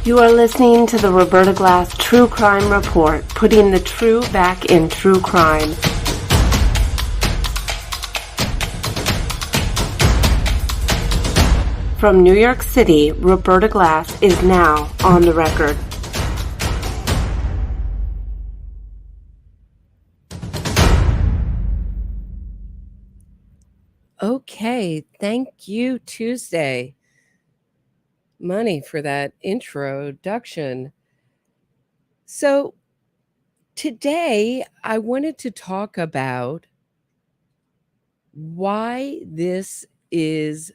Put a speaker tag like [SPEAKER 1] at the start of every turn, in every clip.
[SPEAKER 1] You are listening to the Roberta Glass True Crime Report, putting the true back in true crime. From New York City, Roberta Glass is now on the record.
[SPEAKER 2] Okay, thank you, Tuesday. Mannyy, for that introduction. So today I wanted to talk about why this is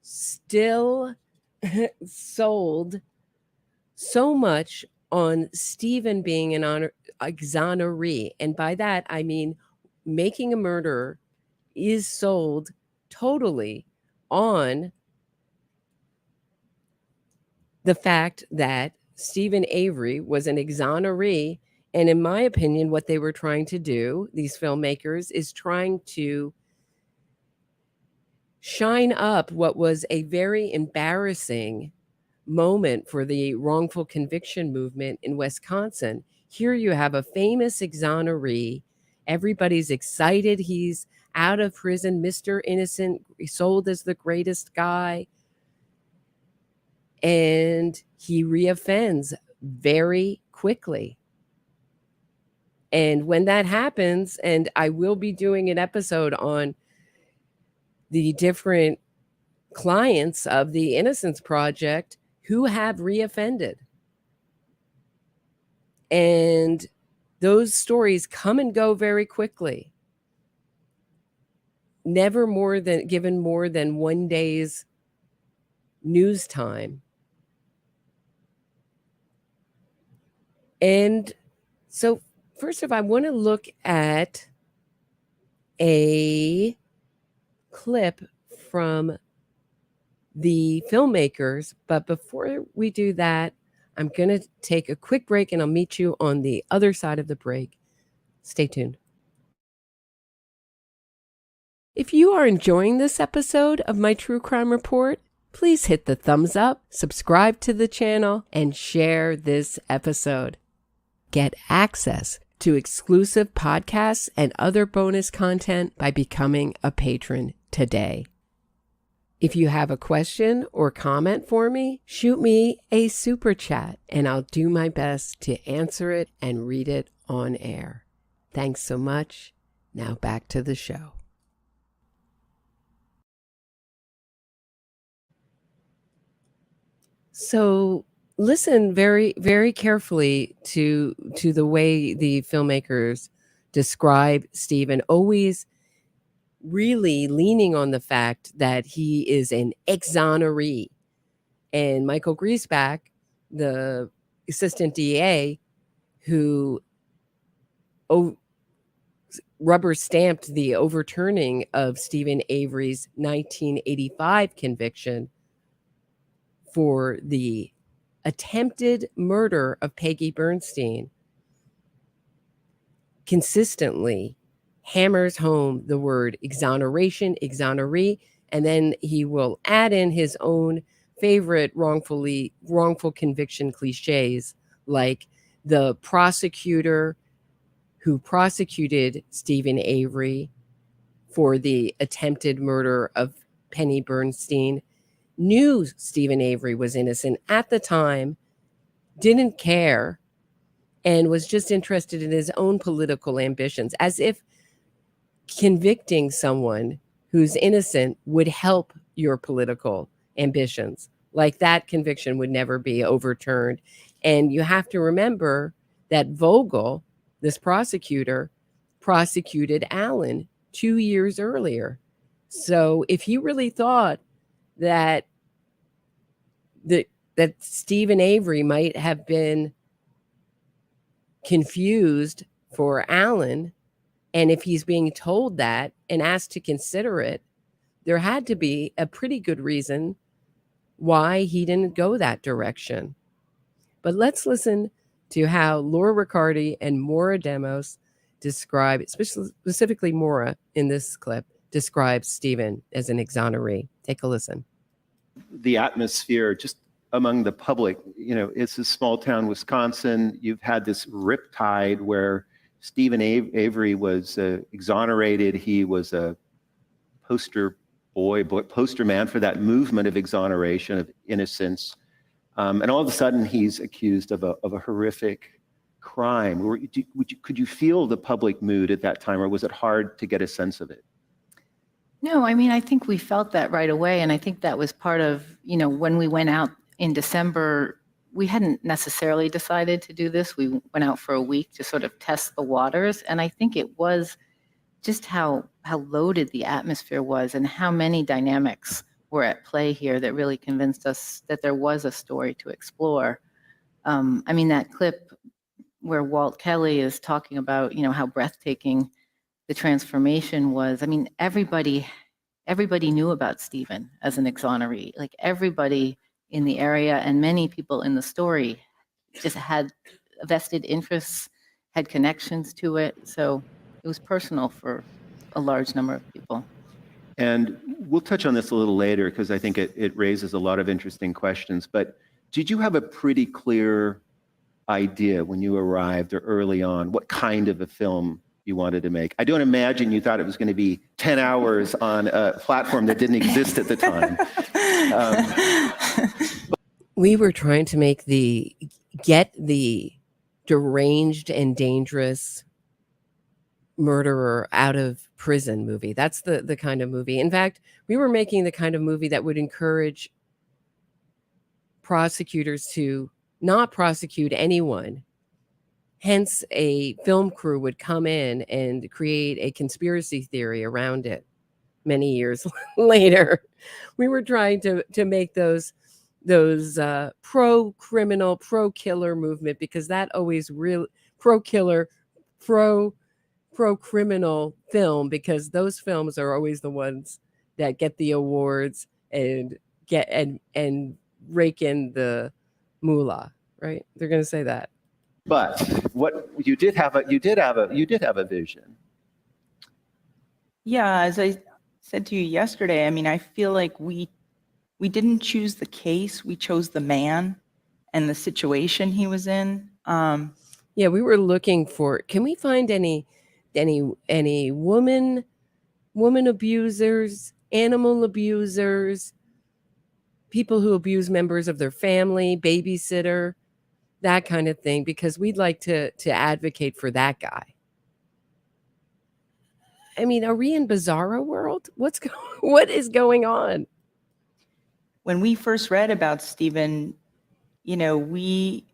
[SPEAKER 2] still sold so much on Steven being an exoneree. And by that, I mean making a murderer is sold totally on the fact that Steven Avery was an exoneree. And in my opinion, what they were trying to do, these filmmakers, is trying to shine up what was a very embarrassing moment for the wrongful conviction movement in Wisconsin. Here you have a famous exoneree. Everybody's excited he's out of prison, Mr. Innocent, sold as the greatest guy. And he reoffends very quickly. And when that happens, and I will be doing an episode on the different clients of the Innocence Project who have reoffended. And those stories come and go very quickly. Never given more than 1 day's news time. And so first of all, I want to look at a clip from the filmmakers. But before we do that, I'm going to take a quick break and I'll meet you on the other side of the break. Stay tuned. If you are enjoying this episode of my True Crime Report, please hit the thumbs up, subscribe to the channel, and share this episode. Get access to exclusive podcasts and other bonus content by becoming a patron today. If you have a question or comment for me, shoot me a super chat and I'll do my best to answer it and read it on air. Thanks so much. Now back to the show. So listen very, very carefully to the way the filmmakers describe Steven, always really leaning on the fact that he is an exoneree. And Michael Griesbach, the assistant DA, who rubber stamped the overturning of Steven Avery's 1985 conviction for the attempted murder of Peggy Bernstein, consistently hammers home the word exoneration, exoneree, and then he will add in his own favorite wrongful conviction cliches, like the prosecutor who prosecuted Steven Avery for the attempted murder of Penny Bernstein knew Steven Avery was innocent at the time, didn't care, and was just interested in his own political ambitions, as if convicting someone who's innocent would help your political ambitions. Like that conviction would never be overturned. And you have to remember that Vogel, this prosecutor, prosecuted Allen 2 years earlier. So if he really thought that Steven Avery might have been confused for Allen, and if he's being told that and asked to consider it, there had to be a pretty good reason why he didn't go that direction. But let's listen to how Laura Riccardi and Maura Demos describe, specifically Maura in this clip, describes Steven as an exoneree. Take a listen.
[SPEAKER 3] The atmosphere just among the public, it's a small town, Wisconsin. You've had this riptide where Steven Avery was exonerated. He was a poster man for that movement of exoneration, of innocence. And all of a sudden, he's accused of a horrific crime. Could you feel the public mood at that time, or was it hard to get a sense of it?
[SPEAKER 4] No, I mean, I think we felt that right away. And I think that was part of, when we went out in December, we hadn't necessarily decided to do this. We went out for a week to sort of test the waters. And I think it was just how loaded the atmosphere was and how many dynamics were at play here that really convinced us that there was a story to explore. I mean, that clip where Walt Kelly is talking about, how breathtaking the transformation was. I mean, everybody knew about Steven as an exoneree. Like, everybody in the area and many people in the story just had vested interests, had connections to it. So it was personal for a large number of people.
[SPEAKER 3] And we'll touch on this a little later because I think it raises a lot of interesting questions. But did you have a pretty clear idea when you arrived or early on what kind of a film you wanted to make? I don't imagine you thought it was going to be 10 hours on a platform that didn't exist at the time.
[SPEAKER 2] We were trying to get the deranged and dangerous murderer out of prison movie. That's the kind of movie. In fact, we were making the kind of movie that would encourage prosecutors to not prosecute anyone. Hence, a film crew would come in and create a conspiracy theory around it many years later. We were trying to make those pro-criminal, pro-killer movement, because that always real pro-killer, pro-criminal film, because those films are always the ones that get the awards and get and rake in the moolah, right? They're going to say that.
[SPEAKER 3] But what you did have a vision.
[SPEAKER 5] Yeah, as I said to you yesterday, I mean, I feel like we didn't choose the case, we chose the man and the situation he was in.
[SPEAKER 2] Yeah, we were looking for, can we find any woman abusers, animal abusers, people who abuse members of their family, babysitter, that kind of thing, because we'd like to advocate for that guy. I mean, are we in bizarro world? What is going on?
[SPEAKER 5] When we first read about Steven, we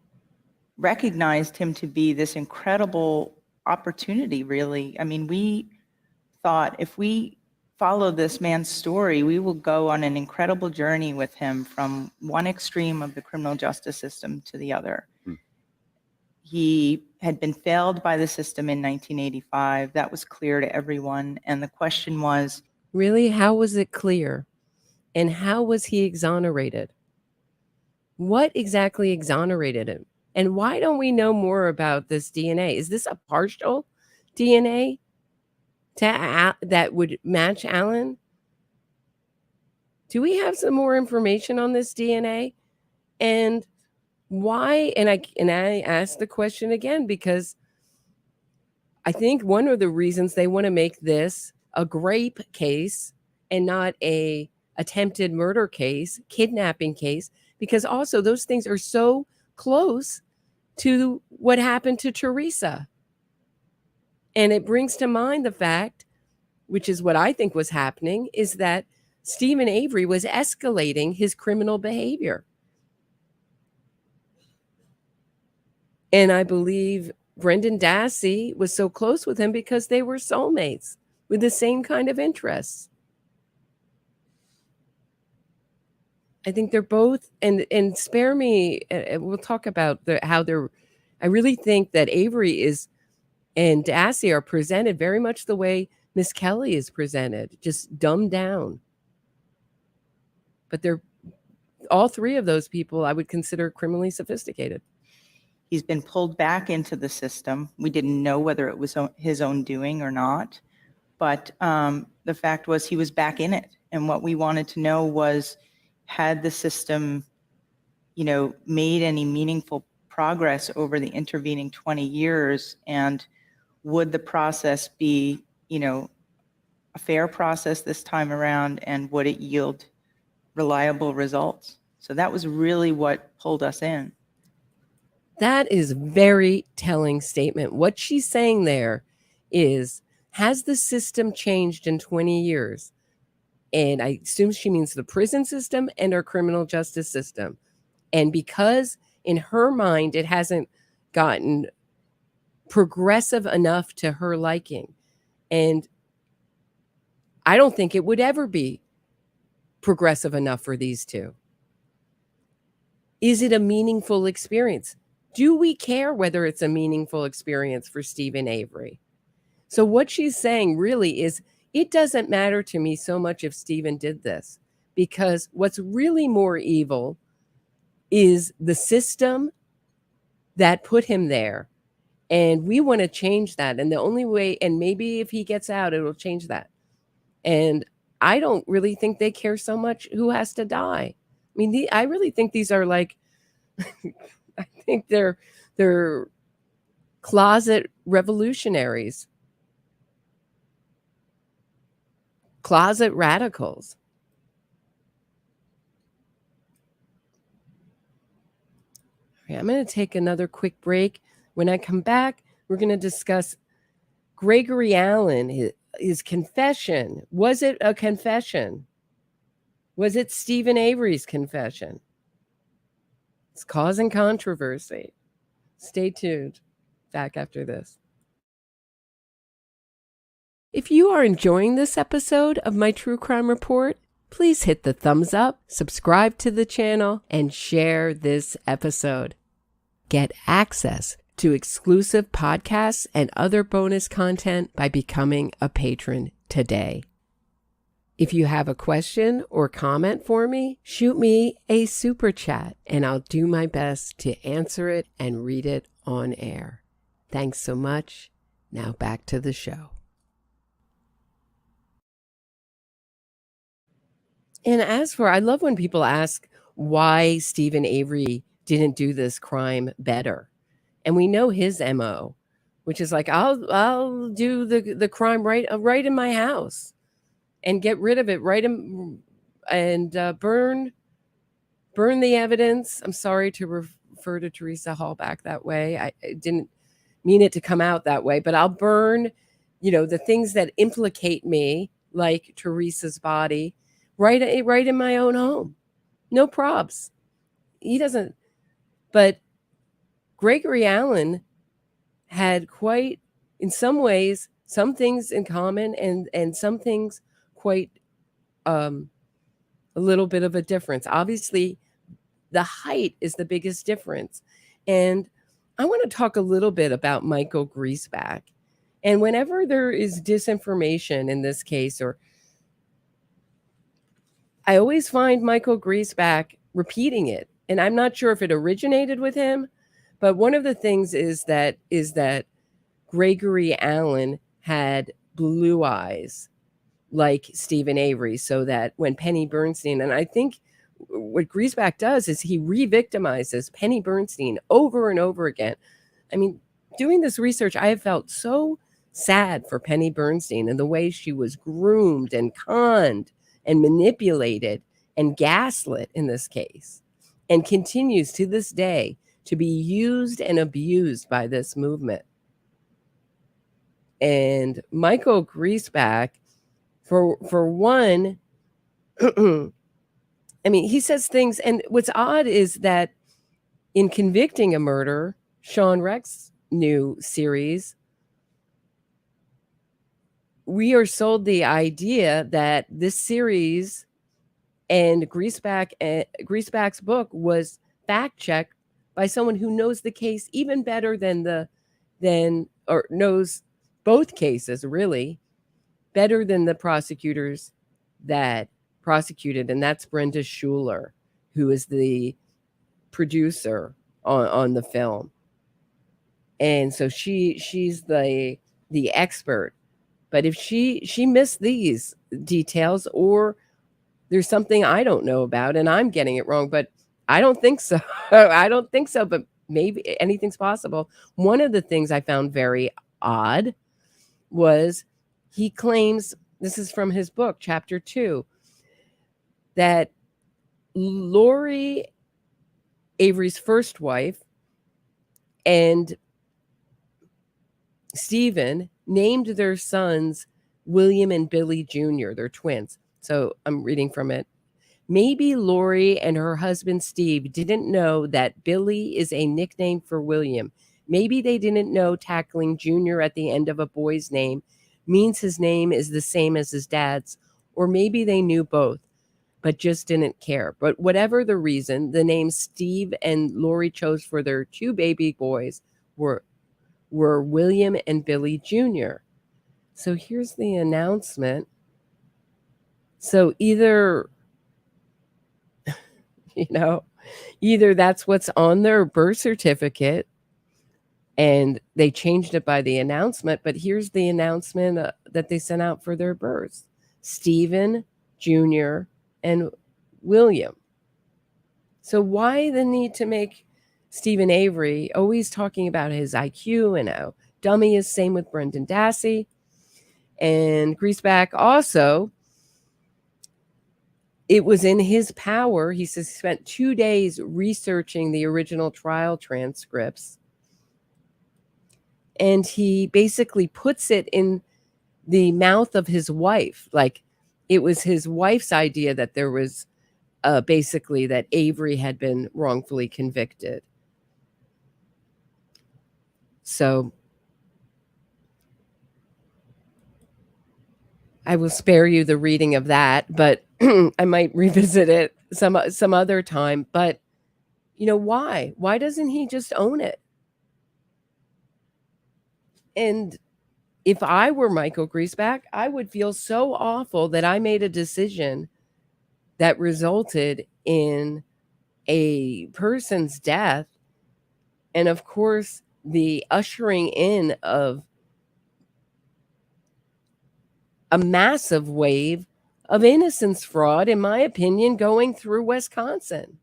[SPEAKER 5] recognized him to be this incredible opportunity, really. I mean, we thought if we follow this man's story, we will go on an incredible journey with him from one extreme of the criminal justice system to the other. He had been failed by the system in 1985. That was clear to everyone. And the question was,
[SPEAKER 2] really, how was it clear? And how was he exonerated? What exactly exonerated him? And why don't we know more about this DNA? Is this a partial DNA that would match Alan? Do we have some more information on this DNA? And why? And I ask the question again because I think one of the reasons they want to make this a grape case and not a attempted murder case, kidnapping case, because also those things are so close to what happened to Teresa. And it brings to mind the fact, which is what I think was happening, is that Steven Avery was escalating his criminal behavior. And I believe Brendan Dassey was so close with him because they were soulmates with the same kind of interests. I think they're both, and spare me, we'll talk about how they're, I really think that Avery and Dassey are presented very much the way Miss Kelly is presented, just dumbed down. But they're, all three of those people I would consider criminally sophisticated.
[SPEAKER 5] he's been pulled back into the system. We didn't know whether it was his own doing or not. But the fact was he was back in it. And what we wanted to know was, had the system, made any meaningful progress over the intervening 20 years? And would the process be, a fair process this time around, and would it yield reliable results? So that was really what pulled us in.
[SPEAKER 2] That is a very telling statement. What she's saying there is, has the system changed in 20 years? And I assume she means the prison system and our criminal justice system. And because in her mind, it hasn't gotten progressive enough to her liking. And I don't think it would ever be progressive enough for these two. Is it a meaningful experience? Do we care whether it's a meaningful experience for Steven Avery? So what she's saying really is, it doesn't matter to me so much if Steven did this, because what's really more evil is the system that put him there. And we want to change that. And the only way, and maybe if he gets out, it will change that. And I don't really think they care so much who has to die. I mean, I really think these are like, I think they're closet revolutionaries, closet radicals. Okay, I'm going to take another quick break. When I come back, we're going to discuss Gregory Allen, his confession. Was it a confession? Was it Steven Avery's confession? It's causing controversy. Stay tuned. Back after this. If you are enjoying this episode of my True Crime Report, please hit the thumbs up, subscribe to the channel, and share this episode. Get access to exclusive podcasts and other bonus content by becoming a patron today. If you have a question or comment for me, shoot me a super chat and I'll do my best to answer it and read it on air. Thanks so much. Now back to the show. And I love when people ask why Steven Avery didn't do this crime better. And we know his MO, which is like, I'll do the crime right in my house and get rid of it and burn the evidence. I'm sorry to refer to Teresa Hall back that way. I didn't mean it to come out that way, but I'll burn, the things that implicate me, like Teresa's body, right in my own home. No probs. He doesn't. But Gregory Allen had quite, in some ways, some things in common and some things quite a little bit of a difference. Obviously, the height is the biggest difference. And I want to talk a little bit about Michael Griesbach. And whenever there is disinformation in this case, I always find Michael Griesbach repeating it. And I'm not sure if it originated with him, but one of the things is that Gregory Allen had blue eyes like Steven Avery, so that when Penny Bernstein, and I think what Griesbach does is he re-victimizes Penny Bernstein over and over again. I mean, doing this research, I have felt so sad for Penny Bernstein and the way she was groomed and conned and manipulated and gaslit in this case, and continues to this day to be used and abused by this movement. And Michael Griesbach, for one, I mean, he says things, and what's odd is that in Convicting a Murder, Sean Reck's new series, we are sold the idea that this series and Griesbach's book was fact-checked by someone who knows the case even better or knows both cases really better than the prosecutors that prosecuted, and that's Brenda Schuler, who is the producer on the film. And so she's the expert. But if she missed these details, or there's something I don't know about and I'm getting it wrong, but I don't think so. I don't think so, but maybe anything's possible. One of the things I found very odd was he claims, this is from his book, chapter 2, that Lori, Avery's first wife, and Steven named their sons William and Billy Jr., they're twins. So I'm reading from it. Maybe Lori and her husband Steve didn't know that Billy is a nickname for William. Maybe they didn't know tackling Jr. at the end of a boy's name means his name is the same as his dad's, or maybe they knew both, but just didn't care. But whatever the reason, the names Steve and Lori chose for their 2 baby boys were William and Billy Jr. So here's the announcement. So either either that's what's on their birth certificate and they changed it by the announcement, but here's the announcement that they sent out for their births. Stephen Jr. and William. So why the need to make Steven Avery always talking about his IQ and how dumb he is? Same with Brendan Dassey. And Griesbach also, it was in his power. He says he spent 2 days researching the original trial transcripts. And he basically puts it in the mouth of his wife. Like it was his wife's idea that there was basically that Avery had been wrongfully convicted. So I will spare you the reading of that, but I might revisit it some other time. But why? Why doesn't he just own it? And if I were Michael Griesbach, I would feel so awful that I made a decision that resulted in a person's death. And of course, the ushering in of a massive wave of innocence fraud, in my opinion, going through Wisconsin.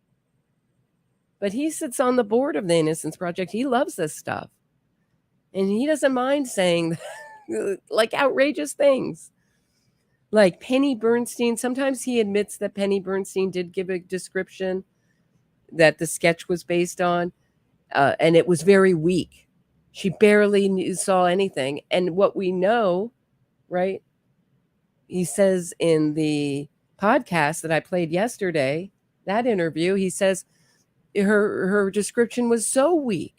[SPEAKER 2] But he sits on the board of the Innocence Project. He loves this stuff. And he doesn't mind saying like outrageous things. Like Penny Bernstein, sometimes he admits that Penny Bernstein did give a description that the sketch was based on, and it was very weak. She barely saw anything. And what we know, right? He says in the podcast that I played yesterday, that interview, he says her description was so weak.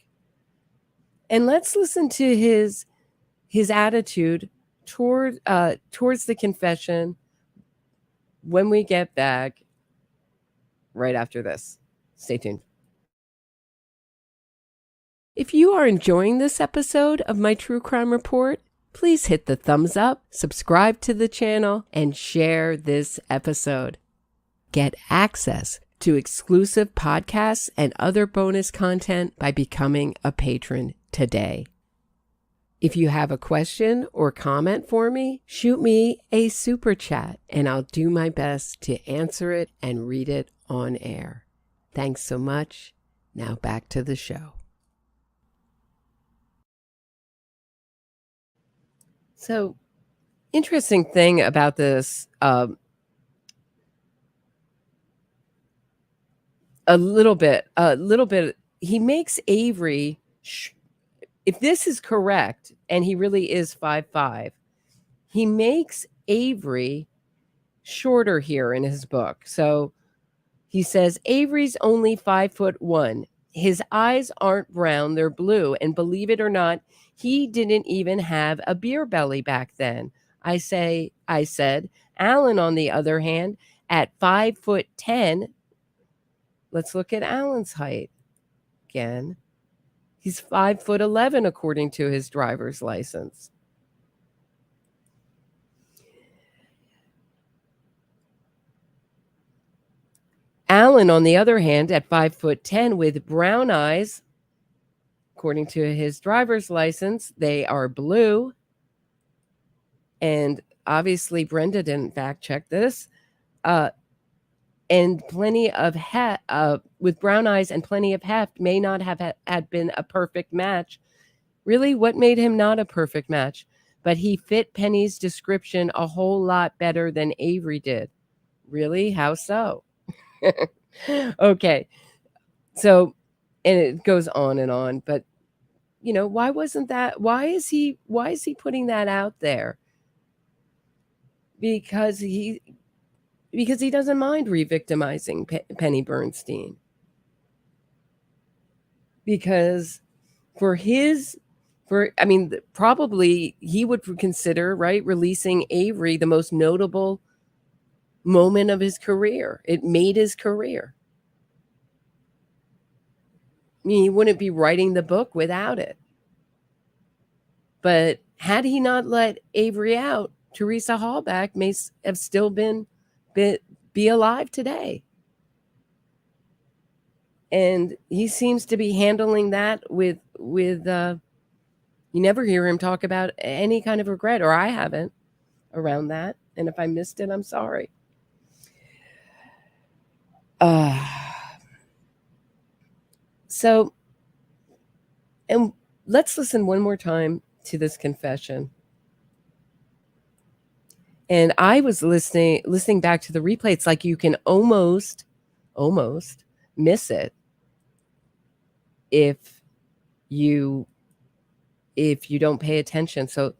[SPEAKER 2] And let's listen to his attitude towards the confession when we get back right after this. Stay tuned. If you are enjoying this episode of my True Crime Report, please hit the thumbs up, subscribe to the channel, and share this episode. Get access to exclusive podcasts and other bonus content by becoming a patron today. If you have a question or comment for me, shoot me a super chat and I'll do my best to answer it and read it on air. Thanks so much. Now back to the show. So, interesting thing about this, a little bit, he makes Avery, if this is correct, and he really is 5'5", he makes Avery shorter here in his book. So he says Avery's only 5'1". His eyes aren't brown, they're blue. And believe it or not, he didn't even have a beer belly back then. I said, Alan, on the other hand, at 5'10", let's look at Alan's height again. He's 5'11", according to his driver's license. Alan, on the other hand, at 5'10", with brown eyes, according to his driver's license, they are blue. And obviously, Brenda didn't fact check this. and plenty of with brown eyes and plenty of heft may not have had been a perfect match. Really, what made him not a perfect match? But he fit Penny's description a whole lot better than Avery did. Really? How so? Okay. So, and it goes on, but why is he putting that out there? Because he doesn't mind re-victimizing Penny Bernstein. Because probably he would consider, right, releasing Avery the most notable moment of his career. It made his career. I mean, he wouldn't be writing the book without it. But had he not let Avery out, Teresa Hallback may have still be alive today. And he seems to be handling that with you never hear him talk about any kind of regret, or I haven't, around that. And if I missed it, I'm sorry. So, and let's listen one more time to this confession. And I was listening back to the replay. It's like you can almost miss it if you don't pay attention. So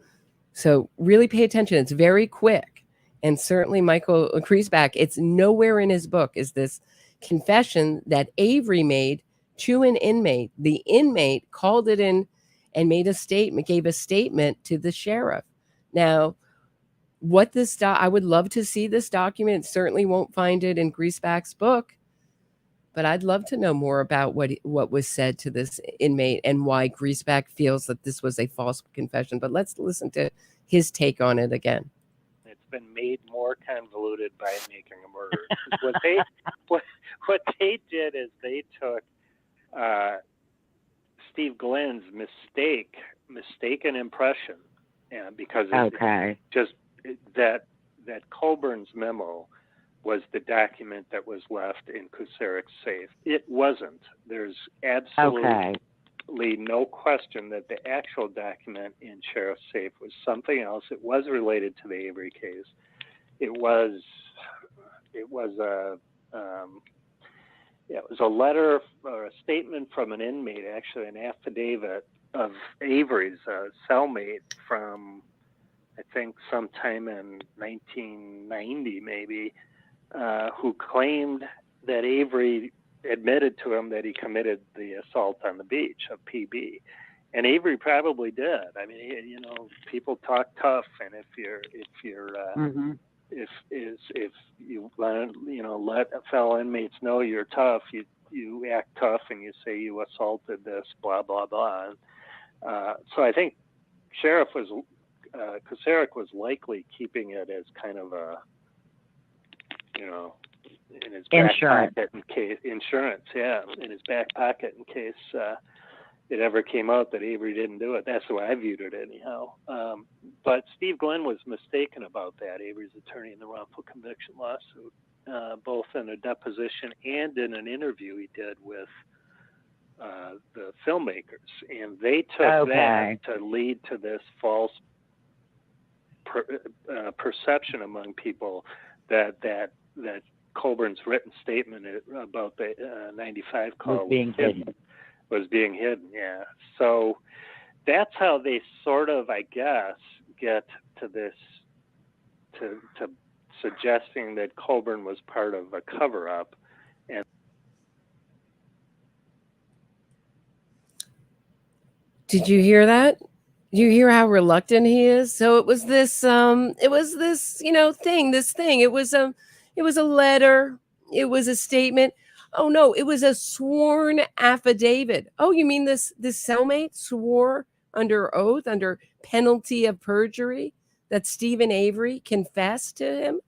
[SPEAKER 2] really pay attention. It's very quick. And certainly Michael Krissy, it's nowhere in his book is this confession that Avery made to an inmate. The inmate called it in and gave a statement to the sheriff. Now, I would love to see this document. Certainly won't find it in Krissy book, but I'd love to know more about what was said to this inmate and why Krissy feels that this was a false confession. But let's listen to his take on it again.
[SPEAKER 6] It's been made more convoluted by making a murder. What they did is they took Steve Glenn's mistaken impression, and because just that Colburn's memo was the document that was left in Kusaric's safe. It wasn't. There's absolutely no question that the actual document in Sheriff's safe was something else. It was related to the Avery case. It was a letter or a statement from an inmate, actually an affidavit of Avery's cellmate from, I think, sometime in 1990 maybe, who claimed that Avery admitted to him that he committed the assault on the beach of PB. And Avery probably did. I mean, people talk tough, and if you let fellow inmates know you're tough, you act tough and you say you assaulted this, blah blah blah. So I think Kusaric was likely keeping it as kind of a, in his back pocket in case in his back pocket in case it ever came out that Avery didn't do it. That's the way I viewed it anyhow. But Steve Glenn was mistaken about that, Avery's attorney in the wrongful conviction lawsuit, both in a deposition and in an interview he did with the filmmakers. And they took that to lead to this false perception among people that Colburn's written statement about the 95 call was being hidden. Yeah. So that's how they sort of, I guess, get to this, to suggesting that Colburn was part of a cover-up. And
[SPEAKER 2] did you hear that? You hear how reluctant he is? So it was this thing. It was a letter. It was a statement. Oh no, it was a sworn affidavit. Oh, you mean this cellmate swore under oath, under penalty of perjury, that Steven Avery confessed to him?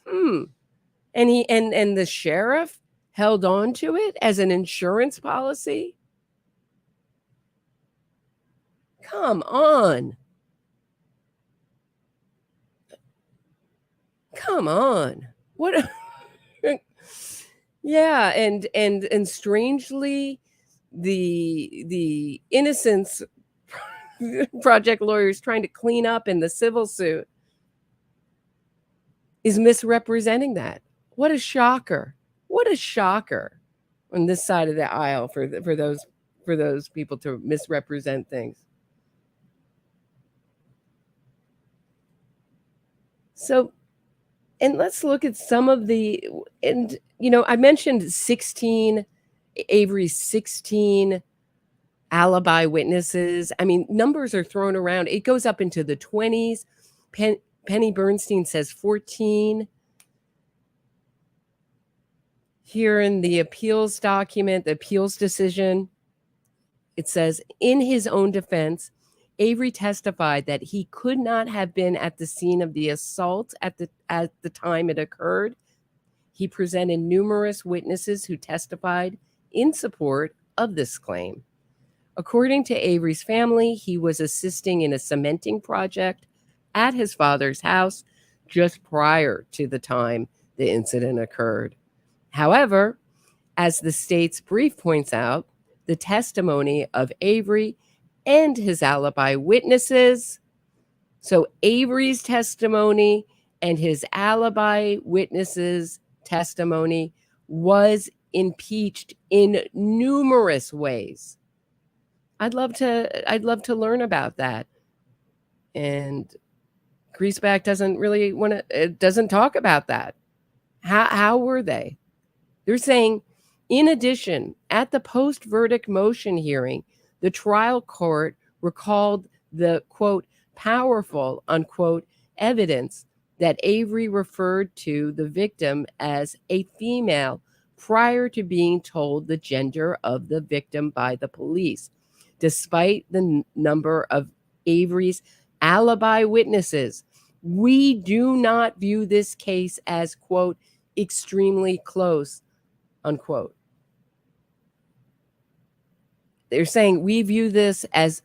[SPEAKER 2] And and the sheriff held on to it as an insurance policy? Come on. Come on. What? Yeah, and strangely, the Innocence Project lawyers trying to clean up in the civil suit is misrepresenting that. What a shocker! What a shocker on this side of the aisle for those people to misrepresent things. So, and let's look at some of the, and I mentioned Avery's 16 alibi witnesses. I mean, numbers are thrown around. It goes up into the 20s. Penny Bernstein says 14. Here in the appeals document, the appeals decision, it says, in his own defense, Avery testified that he could not have been at the scene of the assault at the time it occurred. He presented numerous witnesses who testified in support of this claim. According to Avery's family, he was assisting in a cementing project at his father's house just prior to the time the incident occurred. However, as the state's brief points out, the testimony of Avery and his alibi witnesses, so Avery's testimony and his alibi witnesses' testimony was impeached in numerous ways. I'd love to learn about that. And Greaseback doesn't talk about that. How were they? They're saying, in addition, at the post-verdict motion hearing, the trial court recalled the, quote, powerful, unquote, evidence that Avery referred to the victim as a female prior to being told the gender of the victim by the police. Despite the number of Avery's alibi witnesses, we do not view this case as, quote, extremely close, unquote. They're saying we view this as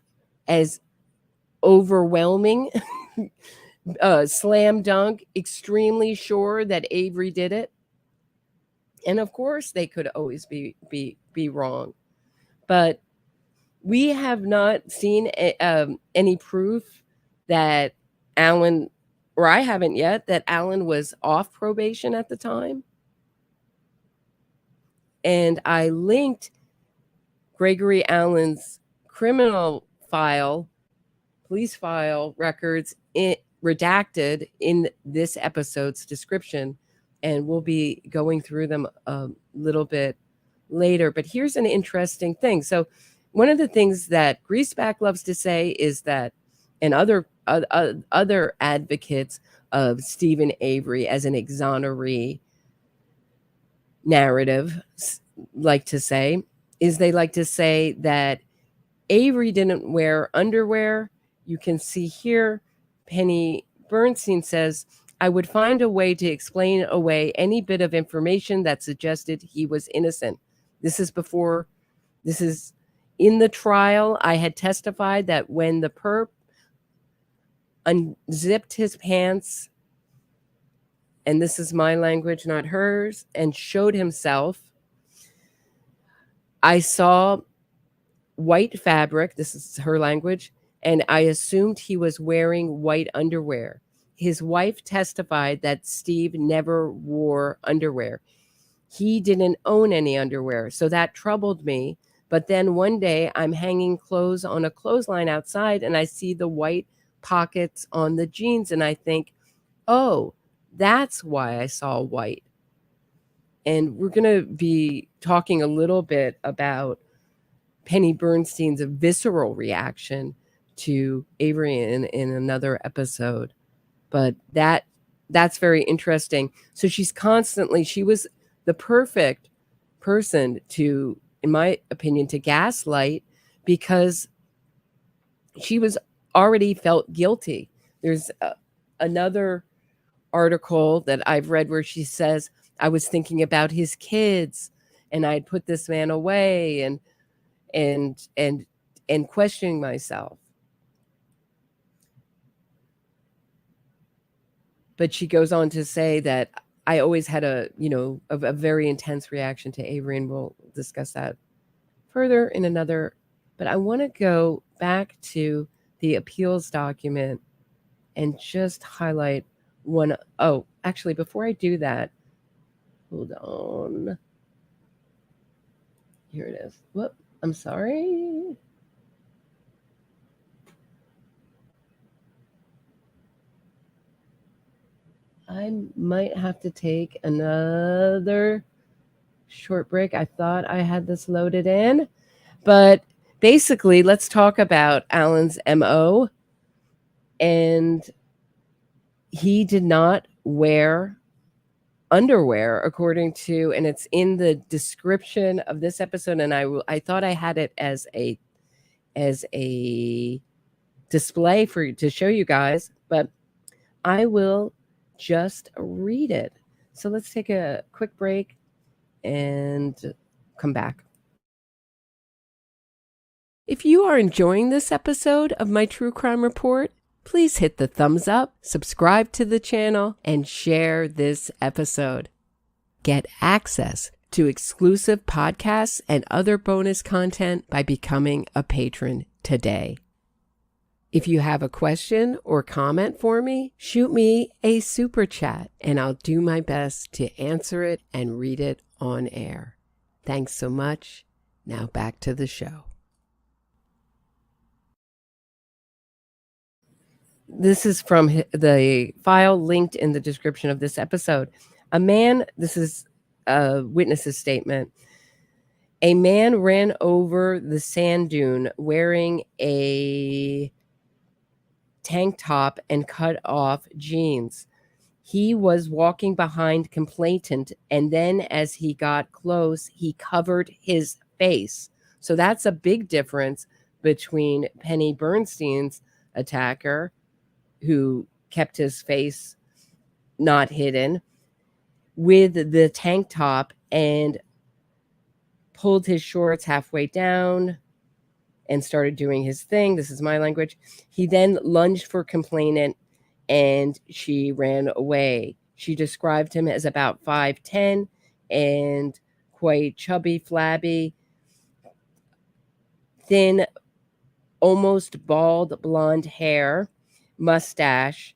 [SPEAKER 2] overwhelming, slam dunk, extremely sure that Avery did it. And of course, they could always be wrong. But we have not seen any proof that Alan, or I haven't yet, that Alan was off probation at the time. And I linked Gregory Allen's criminal file, police file records redacted in this episode's description. And we'll be going through them a little bit later. But here's an interesting thing. So one of the things that Greaseback loves to say is that, and other advocates of Steven Avery as an exoneree narrative like to say, is they like to say that Avery didn't wear underwear. You can see here, Penny Bernstein says, I would find a way to explain away any bit of information that suggested he was innocent. This is in the trial. I had testified that when the perp unzipped his pants, and this is my language, not hers, and showed himself, I saw white fabric, this is her language, and I assumed he was wearing white underwear. His wife testified that Steve never wore underwear. He didn't own any underwear, so that troubled me. But then one day I'm hanging clothes on a clothesline outside and I see the white pockets on the jeans and I think, oh, that's why I saw white. And we're going to be talking a little bit about Penny Bernstein's visceral reaction to Avery in another episode. But that's very interesting. So she was the perfect person to, in my opinion, to gaslight, because she was already felt guilty. There's another article that I've read where she says, I was thinking about his kids and I'd put this man away and questioning myself. But she goes on to say that I always had a very intense reaction to Avery, and we'll discuss that further in another. But I want to go back to the appeals document and just highlight one. Oh, actually, before I do that, hold on. Here it is. Whoop, I'm sorry. I might have to take another short break. I thought I had this loaded in, but basically, let's talk about Alan's MO. And he did not wear underwear, according to, and it's in the description of this episode. And I thought I had it as a display to show you guys, but I will just read it. So let's take a quick break and come back. If you are enjoying this episode of my True Crime Report, please hit the thumbs up, subscribe to the channel, and share this episode. Get access to exclusive podcasts and other bonus content by becoming a patron today. If you have a question or comment for me, shoot me a super chat and I'll do my best to answer it and read it on air. Thanks so much. Now back to the show. This is from the file linked in the description of this episode. This is a witness's statement. A man ran over the sand dune wearing a tank top and cut off jeans. He was walking behind complainant, and then as he got close, he covered his face. So that's a big difference between Penny Bernstein's attacker, who kept his face not hidden, with the tank top and pulled his shorts halfway down and started doing his thing. This is my language. He then lunged for complainant and she ran away. She described him as about 5'10" and quite chubby, flabby, thin, almost bald blonde hair, mustache,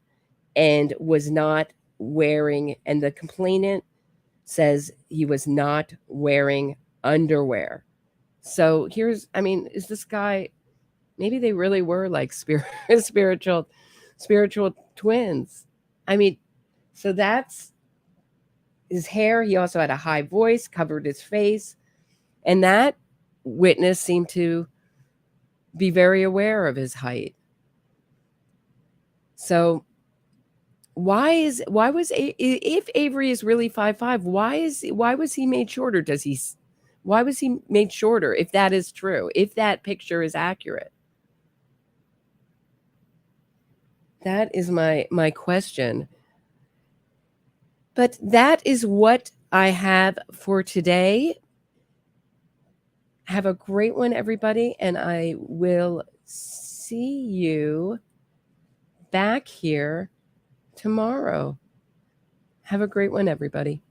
[SPEAKER 2] and was not wearing, and the complainant says he was not wearing underwear. So is this guy, maybe they really were like spiritual twins. So that's his hair. He also had a high voice, covered his face, and that witness seemed to be very aware of his height. So if Avery is really 5'5", why was he made shorter? Why was he made shorter if that is true, if that picture is accurate? That is my question. But that is what I have for today. Have a great one, everybody, and I will see you back here tomorrow. Have a great one, everybody.